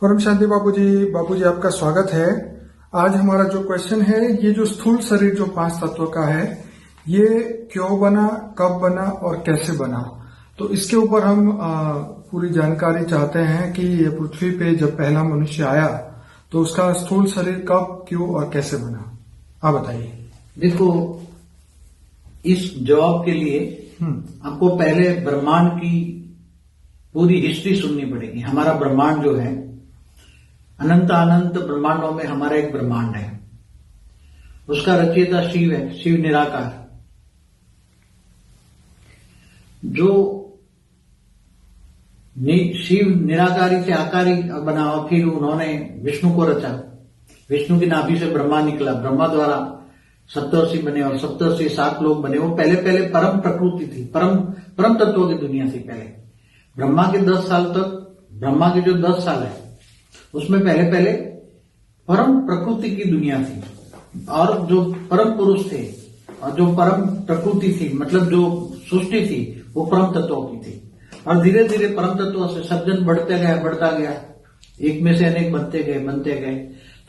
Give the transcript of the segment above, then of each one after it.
परम शांति बापूजी आपका स्वागत है। आज हमारा जो क्वेश्चन है, ये जो स्थूल शरीर जो 5 तत्व का है, ये क्यों बना, कब बना और कैसे बना, तो इसके ऊपर हम पूरी जानकारी चाहते हैं कि ये पृथ्वी पे जब पहला मनुष्य आया तो उसका स्थूल शरीर कब, क्यों और कैसे बना, आप बताइए। देखो, इस जवाब के लिए आपको पहले ब्रह्मांड की पूरी हिस्ट्री सुननी पड़ेगी। हमारा ब्रह्मांड जो है, अनंत अनंत ब्रह्मांडों में हमारा एक ब्रह्मांड है, उसका रचयिता शिव है, शिव निराकार। जो शिव निराकारी से आकारी बना और फिर उन्होंने विष्णु को रचा। विष्णु की नाभि से ब्रह्मा निकला, ब्रह्मा द्वारा सप्तर्षि बने और सप्तर्षि 7 लोग बने। वो पहले परम प्रकृति थी, परम तत्वों की दुनिया थी। पहले ब्रह्मा के 10 साल तक, ब्रह्मा के जो 10 साल है उसमें पहले परम प्रकृति की दुनिया थी, और जो परम पुरुष थे और जो परम प्रकृति थी, मतलब जो सृष्टि थी, वो परम तत्वों की थी। और धीरे धीरे परम तत्वों से सज्जन बढ़ता गया, एक में से अनेक बनते गए।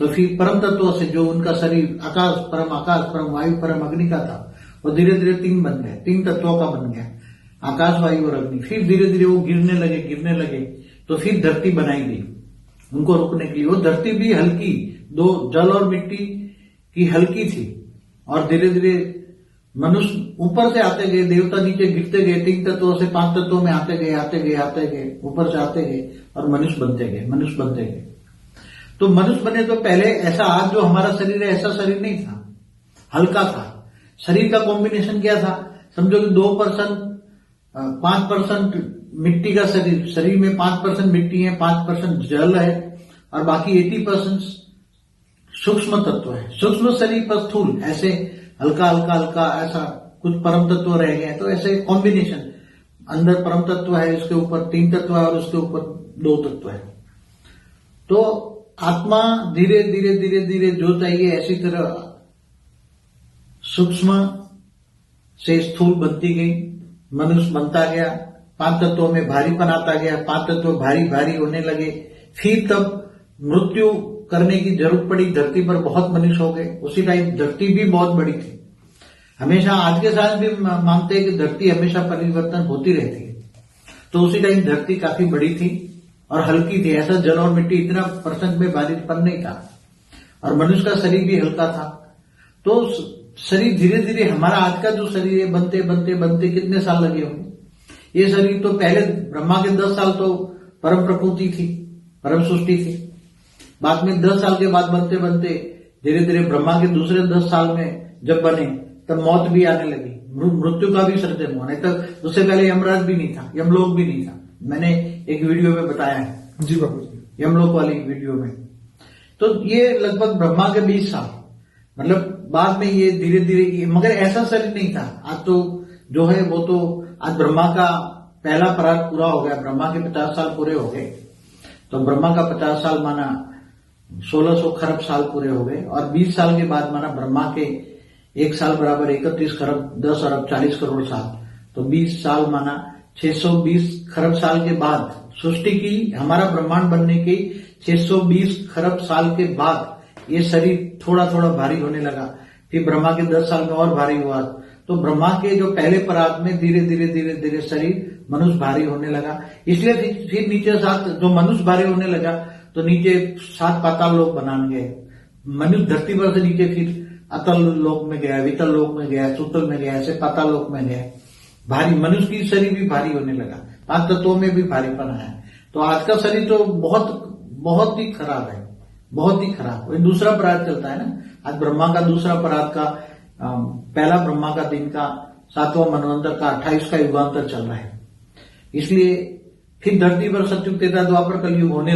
तो फिर परम तत्वों से जो उनका शरीर आकाश, परम वायु, परम अग्नि का था, वो धीरे धीरे 3 बन गए, 3 तत्वों का बन गया, आकाश, वायु और अग्नि। फिर धीरे धीरे वो गिरने लगे, तो फिर धरती बनाई गई उनको रुकने के लिए। वो धरती भी हल्की, 2 जल और मिट्टी की हल्की थी, और धीरे धीरे मनुष्य ऊपर से आते गए, देवता नीचे गिरते गए, 3 तत्वों से 5 तत्वों में आते गए, ऊपर से आते गए और मनुष्य बनते गए। तो मनुष्य बने तो पहले ऐसा, आज जो हमारा शरीर है ऐसा शरीर नहीं था, हल्का था। शरीर का कॉम्बिनेशन क्या था, समझो कि 2% 5% मिट्टी का शरीर में 5% मिट्टी है, 5% जल है, और बाकी 80% सूक्ष्म तत्व है। सूक्ष्म शरीर पर स्थूल, ऐसे हल्का ऐसा कुछ परम तत्व रह गए। तो ऐसे कॉम्बिनेशन, अंदर परम तत्व है, उसके ऊपर 3 तत्व है और उसके ऊपर 2 तत्व है। तो आत्मा धीरे धीरे जो चाहिए ऐसी तरह सूक्ष्म से स्थूल बनती गई, मनुष्य बनता गया, 5 तत्वों में भारीपन आता गया, 5 तत्व भारी होने लगे। फिर तब मृत्यु करने की जरूरत पड़ी, धरती पर बहुत मनुष्य हो गए। उसी टाइम धरती भी बहुत बड़ी थी। हमेशा आज के साथ भी मानते हैं कि धरती हमेशा परिवर्तन होती रहती है। तो उसी टाइम धरती काफी बड़ी थी और हल्की थी, ऐसा जल और मिट्टी इतना % में भारीपन नहीं था, और मनुष्य का शरीर भी हल्का था। तो शरीर धीरे धीरे, हमारा आज का जो शरीर है, बनते कितने साल लगे होंगे। ये शरीर तो पहले ब्रह्मा के 10 साल तो परम प्रकृति थी, परम सृष्टि थी। बाद में 10 साल के बाद बनते धीरे धीरे ब्रह्मा के दूसरे 10 साल में जब बने, तब मौत भी आने लगी, मृत्यु का भी सर्जन हुआ। नहीं तो उससे पहले यमराज भी नहीं था, यमलोक भी नहीं था। मैंने एक वीडियो में बताया है जी बाबूजी, यमलोक वाली वीडियो में। तो ये लगभग ब्रह्मा के 20 साल, मतलब बाद में ये धीरे धीरे, मगर ऐसा शरीर नहीं था। आज तो जो है वो तो, आज ब्रह्मा का पहला पराग पूरा हो गया, ब्रह्मा के 50 साल पूरे हो गए। तो ब्रह्मा का 50 साल माना 1600 खरब साल पूरे हो गए, और 20 साल के बाद माना ब्रह्मा के 1 साल बराबर 31 खरब 10 अरब 40 करोड़ साल। तो 20 साल माना 620 खरब साल के बाद सृष्टि की, हमारा ब्रह्मांड बनने के 620 खरब साल के बाद ये शरीर थोड़ा भारी होने लगा। फिर ब्रह्मा के 10 साल में और भारी हुआ। तो ब्रह्मा के जो पहले पराग में धीरे धीरे शरीर मनुष्य भारी होने लगा। इसलिए फिर नीचे 7, जो मनुष्य भारी होने लगा तो नीचे 7 पाताल लोक बनाने गए। मनुष्य धरती पर से नीचे फिर अतल लोक में गया, वितल लोक में गया, सुतल में गया, ऐसे पाताल लोक में गया। भारी, मनुष्य की शरीर भी भारी होने लगा, 5 तत्वों में भी भारीपन आया। तो आज का शरीर तो बहुत ही खराब है, बहुत ही खराब। वही दूसरा पराग चलता है ना, आज ब्रह्मा का दूसरा पराग का, पहला ब्रह्मा का दिन का 7वां मनवंतर का 28 का युगांतर चल रहा है। इसलिए फिर धरती पर सतयुग, त्रेता, द्वापर, कलयुग होने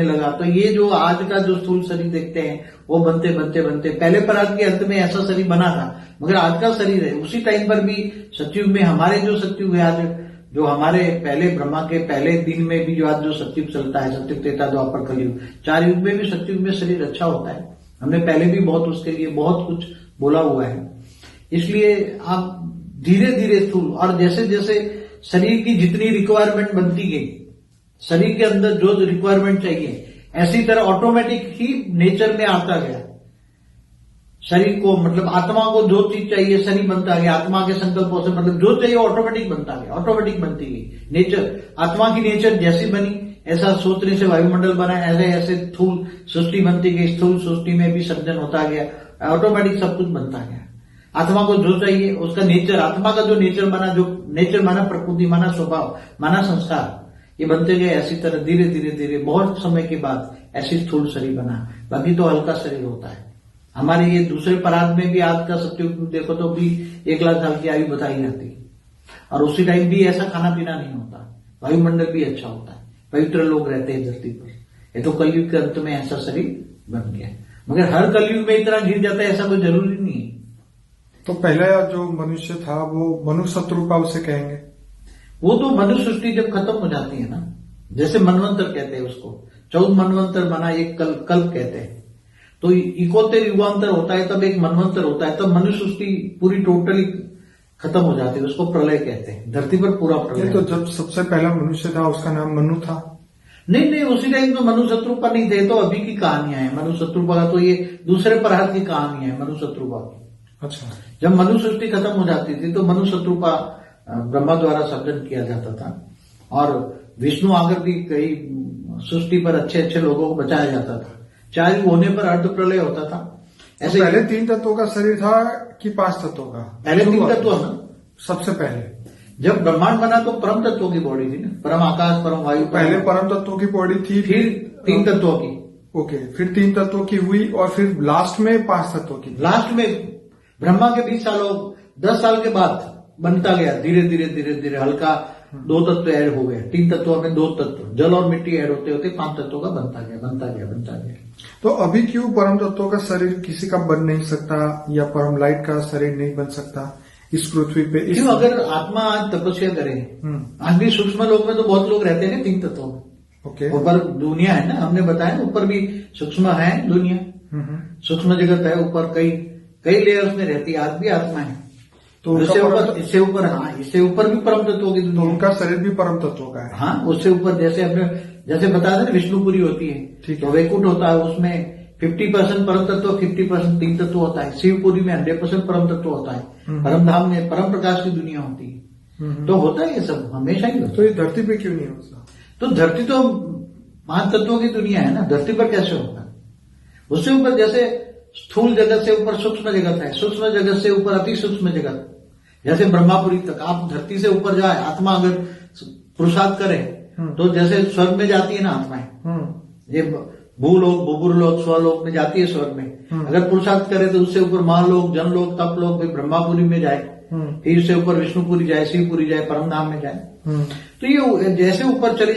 लगा। तो ये जो आज का जो स्थूल शरीर देखते हैं, वो बनते पहले पराग के अंत में ऐसा शरीर बना था। मगर आज का शरीर है, उसी टाइम पर भी सतयुग में, हमारे जो सतयुग है आज, जो हमारे पहले ब्रह्मा के पहले दिन में भी जो आज जो सतयुग चलता है, सतयुग, त्रेता, द्वापर, कलयुग, 4 युग में भी सतयुग में शरीर अच्छा होता है। हमने पहले भी बहुत उसके लिए बहुत कुछ बोला हुआ है। इसलिए आप धीरे धीरे स्थूल, और जैसे जैसे शरीर की जितनी रिक्वायरमेंट बनती गई, शरीर के अंदर जो रिक्वायरमेंट चाहिए, ऐसी तरह ऑटोमेटिक ही नेचर में आता गया। शरीर को मतलब आत्मा को जो चीज चाहिए शरीर बनता गया, आत्मा के संकल्पों से मतलब जो चाहिए ऑटोमेटिक बनता गया, ऑटोमेटिक बनती गई नेचर। आत्मा की नेचर जैसी बनी ऐसा सोचने से वायुमंडल बना, ऐसे ऐसे स्थूल सृष्टि बनती गई, स्थूल सृष्टि में भी सर्जन होता गया, ऑटोमेटिक सब कुछ बनता गया। आत्मा को जो चाहिए उसका नेचर, आत्मा का जो नेचर बना, जो नेचर माना प्रकृति माना स्वभाव माना संस्कार, ये बनते गए। ऐसी तरह धीरे धीरे धीरे बहुत समय के बाद ऐसी स्थूल शरीर बना। बाकी तो हल्का शरीर होता है। हमारे ये दूसरे पराग में भी आज का सत्युग देखो तो भी 1 लाख साल की आयु बताई जाती है, और उसी टाइम भी ऐसा खाना पीना नहीं होता, वायुमंडल भी अच्छा होता है, पवित्र लोग रहते हैं धरती पर। ये तो कलयुग के अंत में ऐसा शरीर बन गया, मगर हर कलयुग में इतना गिर जाता है ऐसा कोई जरूरी नहीं है। तो पहला जो मनुष्य था वो मनु शत्रुपा उसे कहेंगे। वो तो मनुष्य सृष्टि जब खत्म हो जाती है ना, जैसे मनवंतर कहते हैं उसको, 14 मनवंतर बना, एक कल्प कहते हैं। तो 71 युगांतर होता है, तब एक मनवंतर होता है, तब मनुष्य सृष्टि पूरी टोटली खत्म हो जाती है, उसको प्रलय कहते हैं। धरती पर पूरा प्रलय। तो जब सबसे पहला मनुष्य था उसका नाम मनु था? नहीं, उसी टाइम तो मनु शत्रुपा नहीं थे, तो अभी की कहानियां हैं। मनु शत्रुपा का तो ये दूसरे प्रहर की कहानी है मनु शत्रुपा की। अच्छा। जब मनु सृष्टि खत्म हो जाती थी तो मनु शत्रुपा ब्रह्मा द्वारा सर्जन किया जाता था, और विष्णु आकर भी कई सृष्टि पर अच्छे अच्छे लोगों को बचाया जाता था। चालू होने पर अर्ध प्रलय होता था। ऐसे तो पहले 3 तत्वों का शरीर था कि 5 तत्वों का? पहले 3 तत्व ना, सबसे पहले जब ब्रह्मांड बना तो परम तत्वों की बॉडी थी ना, परम आकाश परम वायु। पहले परम तत्वों की बॉडी थी, फिर 3 तत्वों की। ओके, फिर 3 तत्वों की हुई, और फिर लास्ट में 5 तत्वों की। लास्ट में ब्रह्मा के 20 सालों 10 साल के बाद बनता गया धीरे धीरे धीरे धीरे, हल्का 2 तत्व ऐड हो गए। 3 तत्वों में 2 तत्व जल और मिट्टी ऐड होते होते 5 तत्वों का बनता गया। तो अभी क्यों परम तत्वों का शरीर किसी का बन नहीं सकता, या परम लाइट का शरीर नहीं बन सकता इस पृथ्वी पे? क्यों? अगर आत्मा आज तपस्या करे, आज भी सूक्ष्म लोक में तो बहुत लोग रहते हैं 3 तत्वों में। ओके। ऊपर दुनिया है ना, हमने बताया ना, ऊपर भी सूक्ष्म है दुनिया, सूक्ष्म जगत है, ऊपर कई लेयर्स में रहती है, आज भी आत्मा है। तो इससे ऊपर हाँ, इससे ऊपर भी परम तत्वों की दुनिया। तो उनका शरीर भी परम तत्वों का है? हाँ, उससे ऊपर जैसे बताया था ना, विष्णुपुरी होती है, तो वैकुंठ होता है, उसमें 50% परम तत्व, 50% 3 तत्व होता है। शिवपुरी में 100% परम तत्व होता है। परम धाम में परम प्रकाश की दुनिया होती है। तो होता है ये सब, हमेशा ही होता। तो ये धरती पे क्यों नहीं होता? तो धरती तो 5 तत्वों की दुनिया है ना, धरती पर कैसे होगा? उससे ऊपर जैसे स्थूल जगत से ऊपर सूक्ष्म जगत है, सूक्ष्म जगत से ऊपर अति सूक्ष्म जगत, जैसे ब्रह्मापुरी तक। आप धरती से ऊपर जाए, आत्मा अगर पुरुषार्थ करे तो जैसे स्वर्ग में जाती है ना आत्माएं, ये भूलोक भूपुरलोक स्वलोक में जाती है स्वर्ग में। अगर पुरुषार्थ करे तो उससे ऊपर महालोक जनलोक तपलोक, फिर ब्रह्मापुरी में जाए, फिर उससे ऊपर विष्णुपुरी जाए, शिवपुरी जाए, परमधाम में जाए। तो ये जैसे ऊपर चली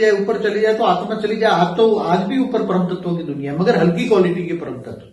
जाए तो आत्मा चली जाए। आज भी ऊपर परम तत्वों की दुनिया है, मगर हल्की क्वालिटी के परम तत्व।